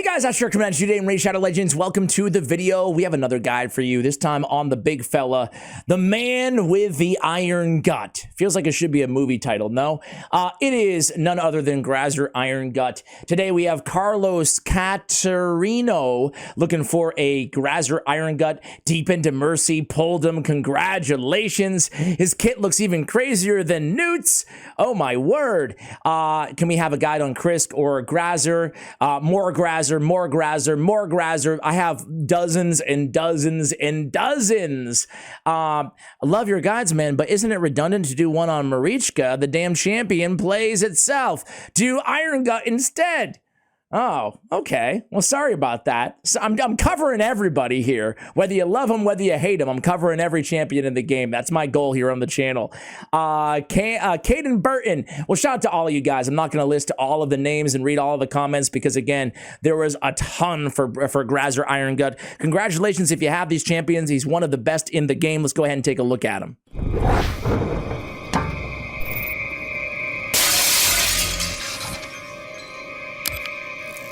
Hey guys, Asher coming at you today in Raid Shadow Legends. Welcome to the video. We have another guide for you, this time on the big fella, the man with the iron gut. Feels like it should be a movie title, no? It is none other than Graazur Irongut. Today we have Carlos Catarino looking for a Graazur Irongut. Deep into Mercy, pulled him. Congratulations. His kit looks even crazier than Newt's. Oh my word. Can we have a guide on Krisk or Graazur? More Graazur. I have dozens and dozens and dozens. I love your guides, man, but isn't it redundant to do one on Marichka? The damn champion plays itself. Do Irongut instead. Oh, okay. Well, sorry about that. So I'm covering everybody here. Whether you love them, whether you hate them, I'm covering every champion in the game. That's my goal here on the channel. Caden Burton. Well, shout out to all of you guys. I'm not going to list all of the names and read all of the comments because, again, there was a ton for Graazur Irongut. Congratulations if you have these champions. He's one of the best in the game. Let's go ahead and take a look at him.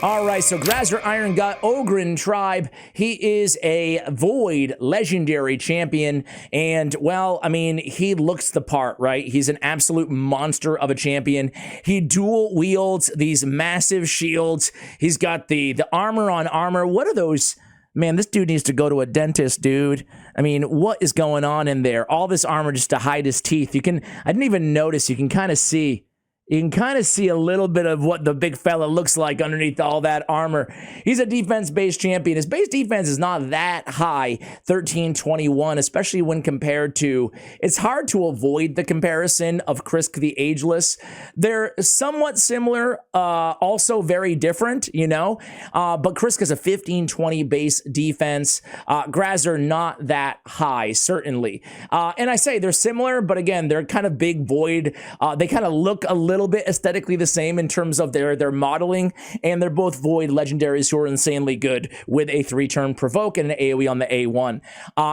All right, so Graazur Irongut, Ogryn tribe. He is a Void legendary champion, and, well, I mean, he looks the part, right? He's an absolute monster of a champion. He dual wields these massive shields. He's got the armor on armor. What are those? Man, this dude needs to go to a dentist, dude. I mean, what is going on in there? All this armor just to hide his teeth. I didn't even notice. You can kind of see. You can kind of see a little bit of what the big fella looks like underneath all that armor. He's a defense-based champion. His base defense is not that high, 1321, especially when compared to... It's hard to avoid the comparison of Krisk the Ageless. They're somewhat similar, also very different, you know? But Krisk has a 1520 base defense. Graazur not that high, certainly. And I say they're similar, but again, they're kind of big Void. They kind of look a little bit aesthetically the same in terms of their modeling, and they're both Void legendaries who are insanely good with a 3-turn provoke and an AoE on the A1,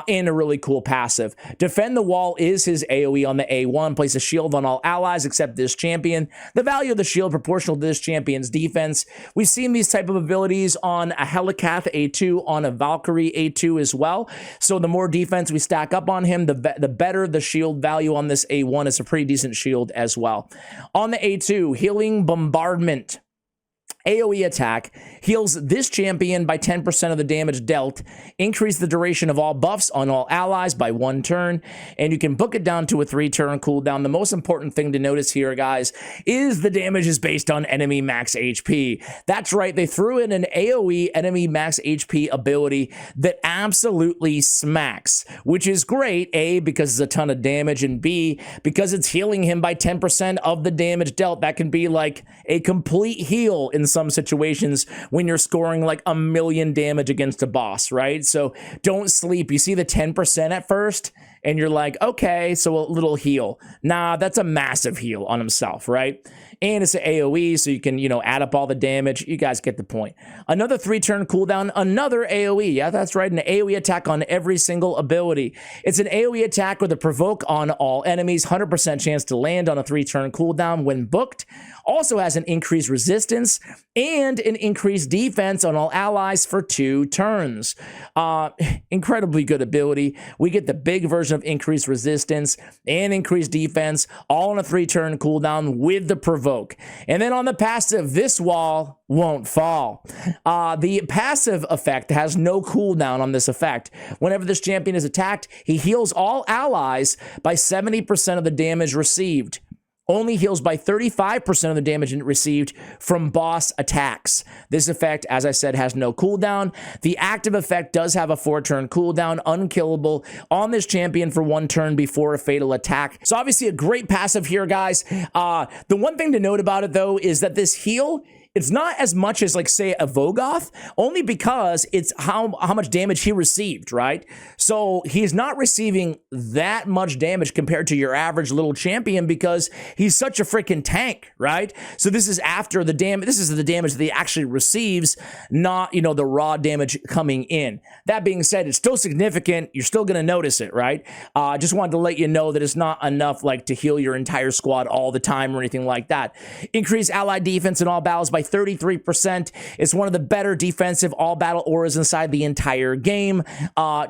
and a really cool passive. Defend the Wall is his AoE on the A1, place a shield on all allies except this champion. The value of the shield proportional to this champion's defense. We've seen these type of abilities on a Helicath A2, on a Valkyrie A2 as well, so the more defense we stack up on him, the better the shield value on this A1. It's a pretty decent shield as well. On the A2, Healing Bombardment. AoE attack heals this champion by 10% of the damage dealt, increase the duration of all buffs on all allies by 1 turn, and you can book it down to a 3-turn cooldown. The most important thing to notice here, guys, is the damage is based on enemy max HP. That's right, they threw in an AoE enemy max HP ability that absolutely smacks, which is great, A, because it's a ton of damage, and B, because it's healing him by 10% of the damage dealt. That can be like a complete heal in some situations when you're scoring like 1,000,000 damage against a boss, right? So don't sleep. You see the 10% at first and you're like, okay, so a little heal. Nah, that's a massive heal on himself, right? And it's an AoE, so you can, you know, add up all the damage. You guys get the point. Another 3-turn cooldown, another AoE. Yeah, that's right, an AoE attack on every single ability. It's an AoE attack with a provoke on all enemies, 100% chance to land on a 3-turn cooldown when booked. Also has an increased resistance and an increased defense on all allies for 2 turns. Incredibly good ability. We get the big version of increased resistance and increased defense, all on a 3-turn cooldown with the provoke. And then on the passive, this wall won't fall. The passive effect has no cooldown on this effect. Whenever this champion is attacked, he heals all allies by 70% of the damage received. Only heals by 35% of the damage received from boss attacks. This effect, as I said, has no cooldown. The active effect does have a 4-turn cooldown, unkillable on this champion for 1 turn before a fatal attack. So obviously a great passive here, guys. The one thing to note about it, though, is that this heal, it's not as much as, like, say, a Vogoth, only because it's how much damage he received, right? So he's not receiving that much damage compared to your average little champion because he's such a freaking tank, right? So this is after the damage. This is the damage that he actually receives, not, you know, the raw damage coming in. That being said, it's still significant. You're still going to notice it, right? Just wanted to let you know that it's not enough, like, to heal your entire squad all the time or anything like that. Increase allied defense in all battles by 33%. It's one of the better defensive all-battle auras inside the entire game.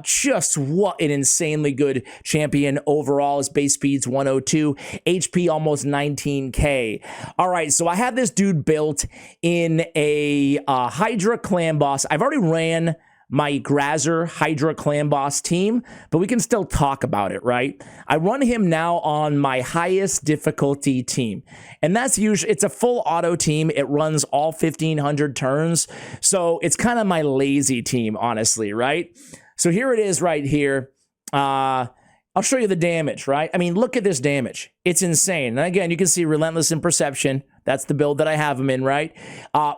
Just what an insanely good champion overall. His base speed's 102, HP almost 19k. All right, so I had this dude built in a Hydra clan boss. I've already ran my Graazur Hydra clan boss team, but we can still talk about it, right? I run him now on my highest difficulty team, and that's usually, it's a full auto team. It runs all 1500 turns, so it's kind of my lazy team, honestly, right? So here it is right here. I'll show you the damage, right? I mean, look at this damage. It's insane. And again, you can see Relentless in Perception. That's the build that I have him in, right?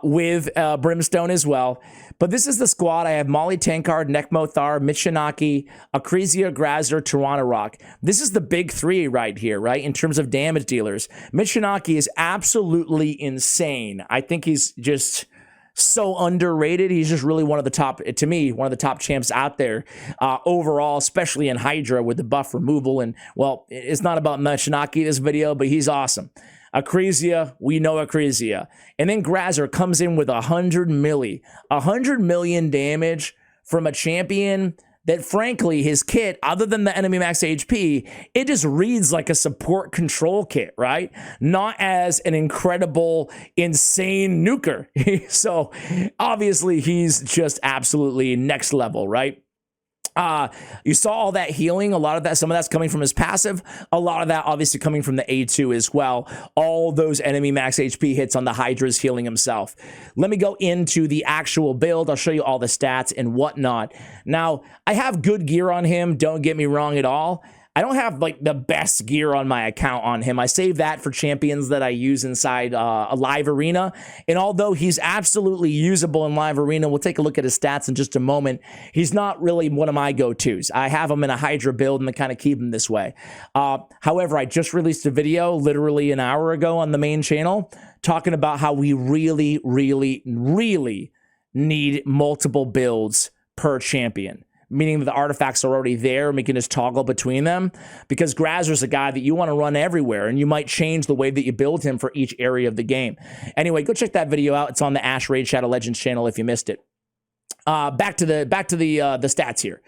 With Brimstone as well. But this is the squad. I have Molly Tankard, Nekmothar, Michinaki, Akrisia, Graazur, Rock. This is the big three right here, right? In terms of damage dealers. Michinaki is absolutely insane. I think he's just so underrated. He's just really one of the top, to me, one of the top champs out there overall, especially in Hydra with the buff removal. And, well, it's not about Michinaki this video, but he's awesome. Akrisia, we know Akrisia. And then Graazur comes in with 100 million damage from a champion that, frankly, his kit, other than the enemy max HP, it just reads like a support control kit, right? Not as an incredible, insane nuker. So, obviously, he's just absolutely next level, right? You saw all that healing, a lot of that, some of that's coming from his passive, a lot of that obviously coming from the A2 as well. All those enemy max HP hits on the Hydra's healing himself. Let me go into the actual build. I'll show you all the stats and whatnot. Now, I have good gear on him, don't get me wrong at all. I don't have like the best gear on my account on him. I save that for champions that I use inside a live arena. And although he's absolutely usable in live arena, we'll take a look at his stats in just a moment. He's not really one of my go-tos. I have him in a Hydra build and I kind of keep him this way. However, I just released a video literally an hour ago on the main channel talking about how we really, really, really need multiple builds per champion, meaning that the artifacts are already there and we can just toggle between them, because Graazur's a guy that you want to run everywhere, and you might change the way that you build him for each area of the game. Anyway, go check that video out. It's on the Ash Raid Shadow Legends channel if you missed it. Back to the stats here.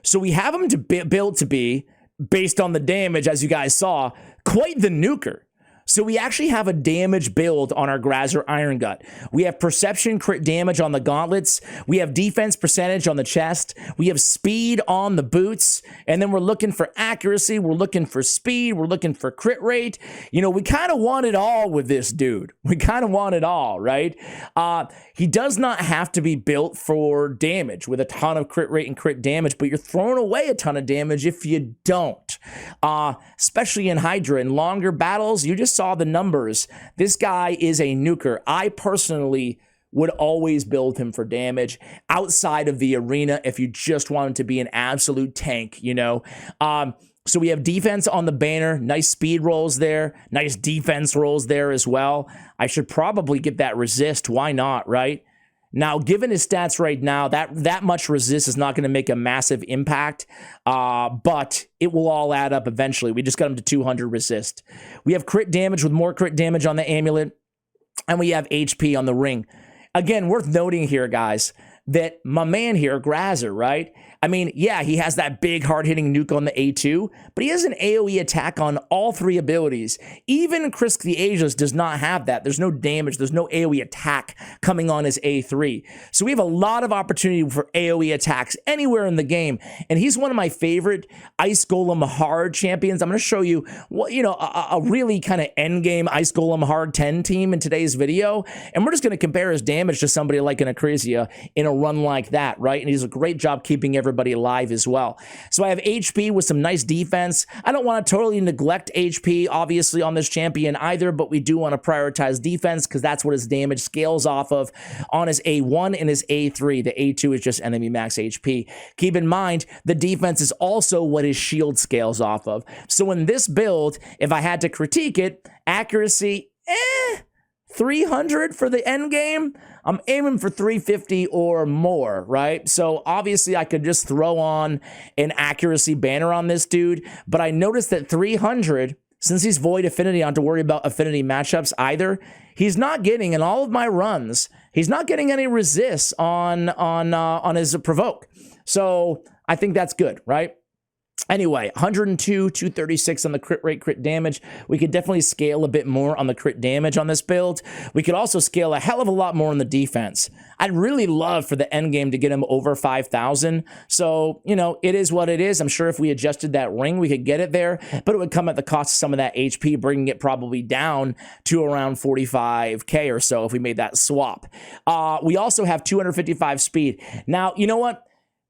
So we have him to build to be, based on the damage, as you guys saw, quite the nuker. So we actually have a damage build on our Graazur Irongut. We have perception crit damage on the gauntlets. We have defense percentage on the chest. We have speed on the boots. And then we're looking for accuracy. We're looking for speed. We're looking for crit rate. You know, we kind of want it all with this dude. We kind of want it all, right? He does not have to be built for damage with a ton of crit rate and crit damage, but you're throwing away a ton of damage if you don't. Especially in Hydra. In longer battles, you just saw the numbers. This guy is a nuker. I personally would always build him for damage outside of the arena if you just want him to be an absolute tank, you know. So we have defense on the banner, nice speed rolls there, nice defense rolls there as well. I should probably get that resist. Why not, right? Now, given his stats right now, that much resist is not going to make a massive impact, but it will all add up eventually. We just got him to 200 resist. We have crit damage with more crit damage on the amulet, and we have HP on the ring. Again, worth noting here, guys, that my man here, Graazur, right? I mean, yeah, he has that big hard-hitting nuke on the A2, but he has an AoE attack on all three abilities. Even Krisk the Ageless does not have that. There's no damage. There's no AoE attack coming on his A3. So we have a lot of opportunity for AoE attacks anywhere in the game, and he's one of my favorite Ice Golem hard champions. I'm going to show you, what, you know, a really kind of endgame Ice Golem hard 10 team in today's video, and we're just going to compare his damage to somebody like an Akrisia in a run like that, right? And he does a great job keeping everybody alive as well. So I have HP with some nice defense. I don't want to totally neglect HP, obviously, on this champion either, but we do want to prioritize defense because that's what his damage scales off of on his A1 and his A3. The A2 is just enemy max HP. Keep in mind, the defense is also what his shield scales off of. So in this build, if I had to critique it, accuracy, 300 for the end game. I'm aiming for 350 or more, right? So obviously I could just throw on an accuracy banner on this dude, but I noticed that 300 since he's Void Affinity, I don't have to worry about affinity matchups either. He's not getting, in all of my runs, he's not getting any resists on his provoke. So I think that's good, right? Anyway, 102, 236 on the crit rate, crit damage. We could definitely scale a bit more on the crit damage on this build. We could also scale a hell of a lot more on the defense. I'd really love for the end game to get him over 5,000. So, you know, it is what it is. I'm sure if we adjusted that ring, we could get it there, but it would come at the cost of some of that HP, bringing it probably down to around 45K or so if we made that swap. We also have 255 speed. Now, you know what?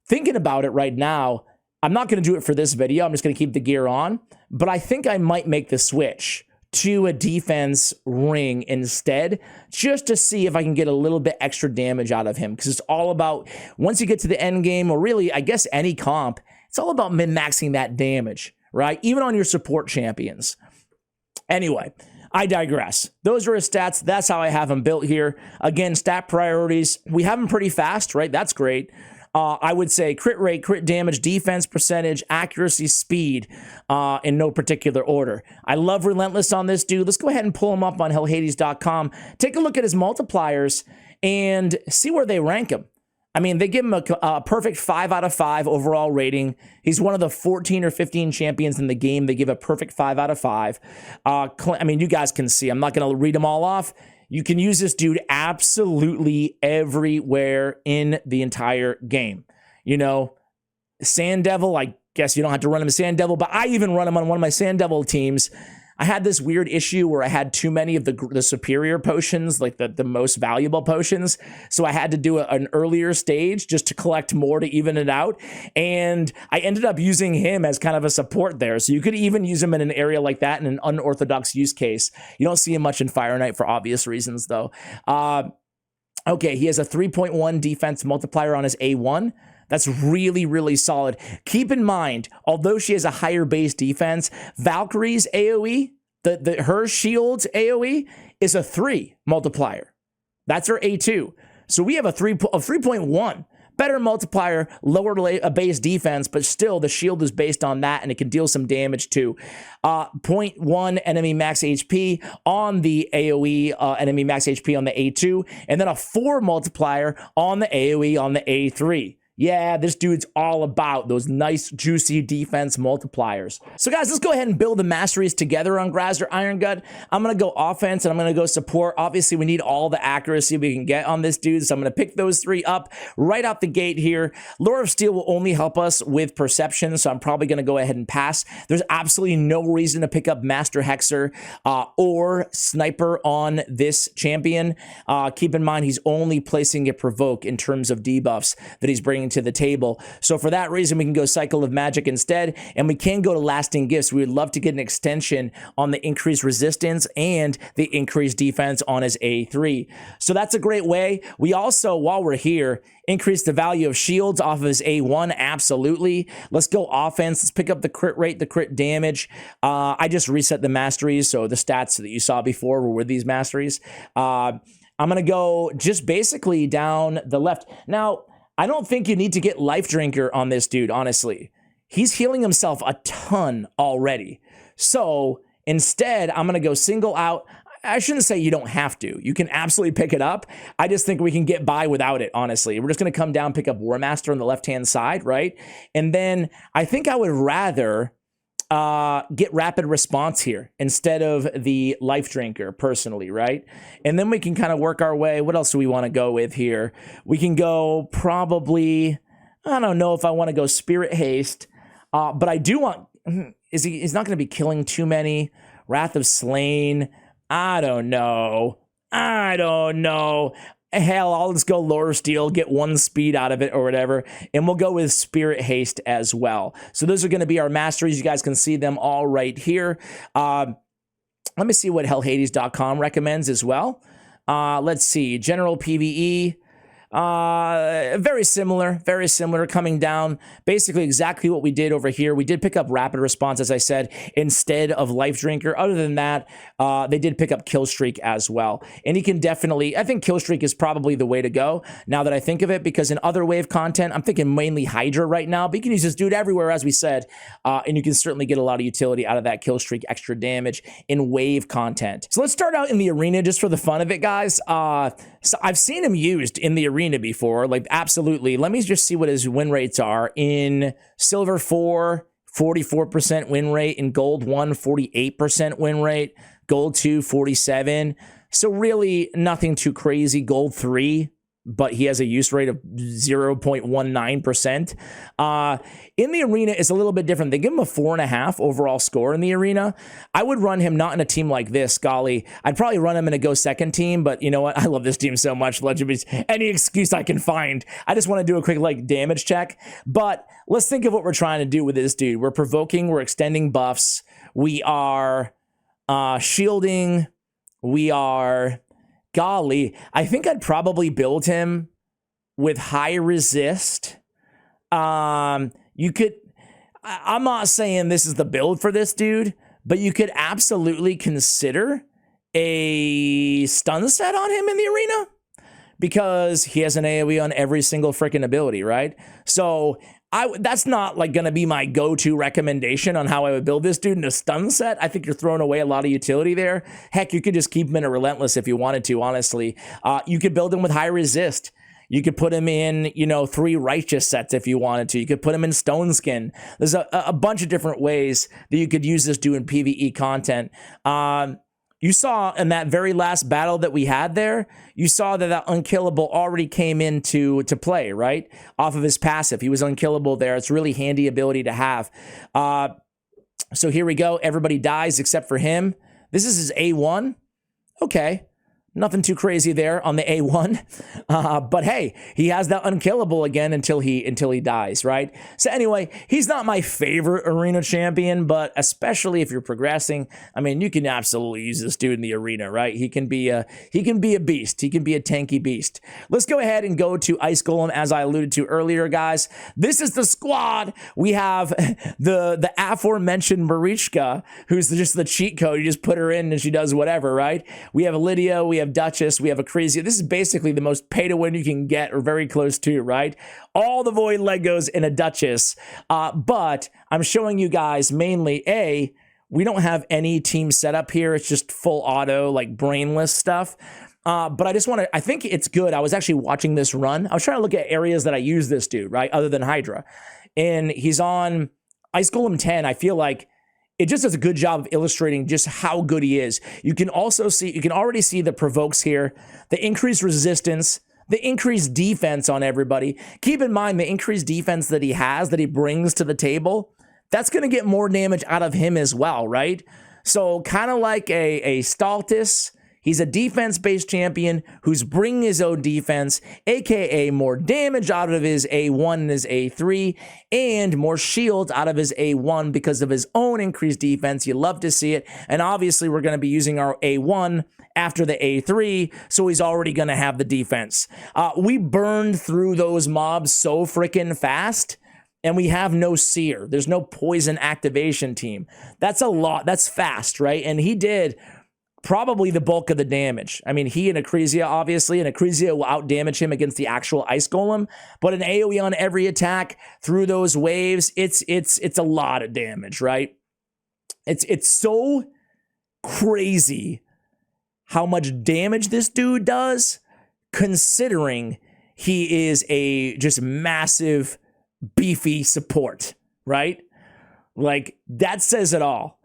Thinking about it right now, I'm not going to do it for this video. I'm just going to keep the gear on, but I think I might make the switch to a defense ring instead, just to see if I can get a little bit extra damage out of him, because it's all about, once you get to the end game, or really, I guess any comp, it's all about min-maxing that damage, right? Even on your support champions. Anyway, I digress. Those are his stats. That's how I have him built here. Again, stat priorities, we have him pretty fast, right? That's great. I would say crit rate, crit damage, defense percentage, accuracy, speed, in no particular order. I love Relentless on this dude. Let's go ahead and pull him up on hellhades.com. Take a look at his multipliers and see where they rank him. I mean, they give him a perfect 5 out of 5 overall rating. He's one of the 14 or 15 champions in the game. They give a perfect 5 out of 5. I mean, you guys can see. I'm not going to read them all off. You can use this dude absolutely everywhere in the entire game. You know, Sand Devil, I guess you don't have to run him as Sand Devil, but I even run him on one of my Sand Devil teams. I had this weird issue where I had too many of the superior potions, like the most valuable potions. So I had to do an earlier stage just to collect more to even it out. And I ended up using him as kind of a support there. So you could even use him in an area like that in an unorthodox use case. You don't see him much in Fire Knight for obvious reasons, though. Okay, he has a 3.1 defense multiplier on his A1. That's really, really solid. Keep in mind, although she has a higher base defense, Valkyrie's AoE, her shield's AoE is a 3 multiplier. That's her A2. So we have a 3.1. Better multiplier, lower base defense, but still the shield is based on that and it can deal some damage too. 0.1 enemy max HP on the AoE, enemy max HP on the A2, and then a 4 multiplier on the AoE on the A3. Yeah, this dude's all about those nice, juicy defense multipliers. So guys, let's go ahead and build the masteries together on Graazur Irongut. I'm going to go offense and I'm going to go support. Obviously, we need all the accuracy we can get on this dude, so I'm going to pick those 3 up right out the gate here. Lore of Steel will only help us with perception, so I'm probably going to go ahead and pass. There's absolutely no reason to pick up Master Hexer or Sniper on this champion. Keep in mind, he's only placing a provoke in terms of debuffs that he's bringing to the table. So for that reason, we can go Cycle of Magic instead, and we can go to Lasting Gifts. We would love to get an extension on the increased resistance and the increased defense on his A3. So that's a great way. We also, while we're here, increase the value of shields off of his A1. Absolutely. Let's go offense. Let's pick up the crit rate, the crit damage. I just reset the masteries, so the stats that you saw before were with these masteries. I'm going to go just basically down the left. Now, I don't think you need to get Life Drinker on this dude, honestly. He's healing himself a ton already. So instead, I'm going to go single out. I shouldn't say you don't have to. You can absolutely pick it up. I just think we can get by without it, honestly. We're just going to come down, pick up War Master on the left-hand side, right? And then I think I would rather get Rapid Response here instead of the Life Drinker, personally, right? And then we can kind of work our way. What else do we want to go with here? We can go probably, I don't know if I want to go Spirit Haste, but I do want, he's not going to be killing too many. Wrath of Slain, I don't know. Hell, I'll just go Lower Steel, get 1 speed out of it or whatever, and we'll go with Spirit Haste as well. So those are going to be our masteries. You guys can see them all right here. Let me see what hellhades.com recommends as well. Let's see. General PvE. Very similar coming down. Basically exactly what we did over here. We did pick up rapid response, as I said, instead of life drinker. Other than that, they did pick up kill streak as well. And he can definitely, I think kill streak is probably the way to go now that I think of it, because in other wave content, I'm thinking mainly Hydra right now, but you can use this dude everywhere, as we said. And you can certainly get a lot of utility out of that kill streak extra damage in wave content. So let's start out in the arena just for the fun of it, guys. So I've seen him used in the arena before, like absolutely. Let me just see what his win rates are. In Silver 4, 44% win rate. In Gold 1, 48% win rate. Gold 2, 47. So really nothing too crazy. Gold 3, but he has a use rate of 0.19%. In the arena, it's a little bit different. They give him a 4.5 overall score in the arena. I would run him not in a team like this, golly. I'd probably run him in a go second team, but you know what? I love this team so much. Legendaries, any excuse I can find. I just want to do a quick like damage check. But let's think of what we're trying to do with this dude. We're provoking, we're extending buffs. We are shielding. We are, golly, I think I'd probably build him with high resist. You could, I'm not saying this is the build for this dude, but you could absolutely consider a stun set on him in the arena because he has an AoE on every single freaking ability, right? So that's not like going to be my go-to recommendation on how I would build this dude in a stun set. I think you're throwing away a lot of utility there. Heck, you could just keep him in a relentless if you wanted to, honestly. You could build him with high resist. You could put him in, 3 righteous sets if you wanted to. You could put him in stone skin. There's a bunch of different ways that you could use this dude in PvE content. You saw in that very last battle that we had there, you saw that unkillable already came into play, right? Off of his passive. He was unkillable there. It's a really handy ability to have. So here we go. Everybody dies except for him. This is his A1. Okay. Nothing too crazy there on the A1, but hey, he has that unkillable again until he dies, right? So anyway, he's not my favorite arena champion, but especially if you're progressing, I mean, you can absolutely use this dude in the arena, right? He can be a beast. He can be a tanky beast. Let's go ahead and go to Ice Golem, as I alluded to earlier, guys. This is the squad. We have the aforementioned Marichka, who's just the cheat code. You just put her in and she does whatever, right? We have Lydia. We have Duchess, we have a crazy. This is basically the most pay to win you can get, or very close to, right? All the Void Legos in a Duchess. But I'm showing you guys mainly, we don't have any team setup here. It's just full auto, like brainless stuff. But I think it's good. I was actually watching this run. I was trying to look at areas that I use this dude, right? Other than Hydra. And he's on Ice Golem 10. I feel like it just does a good job of illustrating just how good he is. You can already see the provokes here, the increased resistance, the increased defense on everybody. Keep in mind the increased defense that he has, that he brings to the table, that's going to get more damage out of him as well, right? So kind of like a Staltis. He's a defense-based champion who's bringing his own defense, aka more damage out of his A1 and his A3, and more shields out of his A1 because of his own increased defense. You love to see it. And obviously, we're going to be using our A1 after the A3, so he's already going to have the defense. We burned through those mobs so freaking fast. And we have no seer. There's no poison activation team. That's a lot. That's fast, right? And he did probably the bulk of the damage. I mean, he and Akrisia, obviously, and Akrisia will out-damage him against the actual Ice Golem, but an AoE on every attack through those waves, it's a lot of damage, right? It's so crazy how much damage this dude does, considering he is a just massive, beefy support, right? Like, that says it all.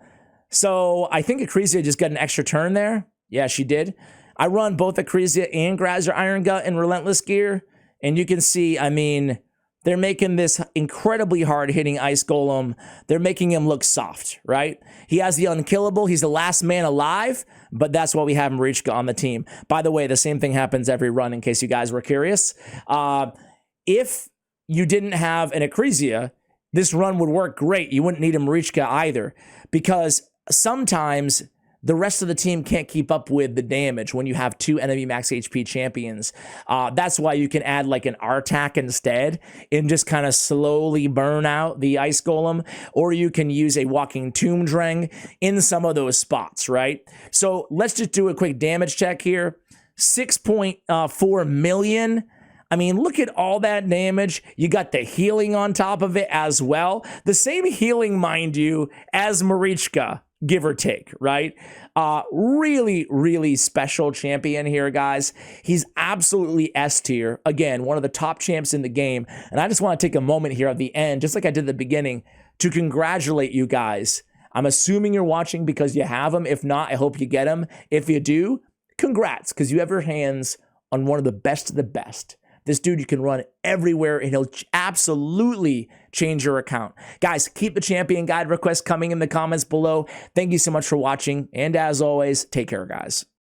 So I think Akrisia just got an extra turn there. Yeah, she did. I run both Akrisia and Graazur Irongut in Relentless gear. And you can see, I mean, they're making this incredibly hard-hitting Ice Golem. They're making him look soft, right? He has the unkillable. He's the last man alive, but that's why we have Marichka on the team. By the way, the same thing happens every run, in case you guys were curious. If you didn't have an Akrisia, this run would work great. You wouldn't need a Marichka either, because sometimes the rest of the team can't keep up with the damage when you have 2 enemy max HP champions. That's why you can add like an Artak instead and just kind of slowly burn out the Ice Golem, or you can use a Walking Tomb Drang in some of those spots, right? So let's just do a quick damage check here. 6.4 million. I mean, look at all that damage. You got the healing on top of it as well. The same healing, mind you, as Marichka, give or take, right? Really, really special champion here, guys. He's absolutely S tier. Again, one of the top champs in the game. And I just want to take a moment here at the end, just like I did at the beginning, to congratulate you guys. I'm assuming you're watching because you have him. If not, I hope you get him. If you do, congrats, because you have your hands on one of the best of the best. This dude you can run everywhere, and he'll absolutely change your account. Guys, keep the champion guide requests coming in the comments below. Thank you so much for watching, and as always, take care, guys.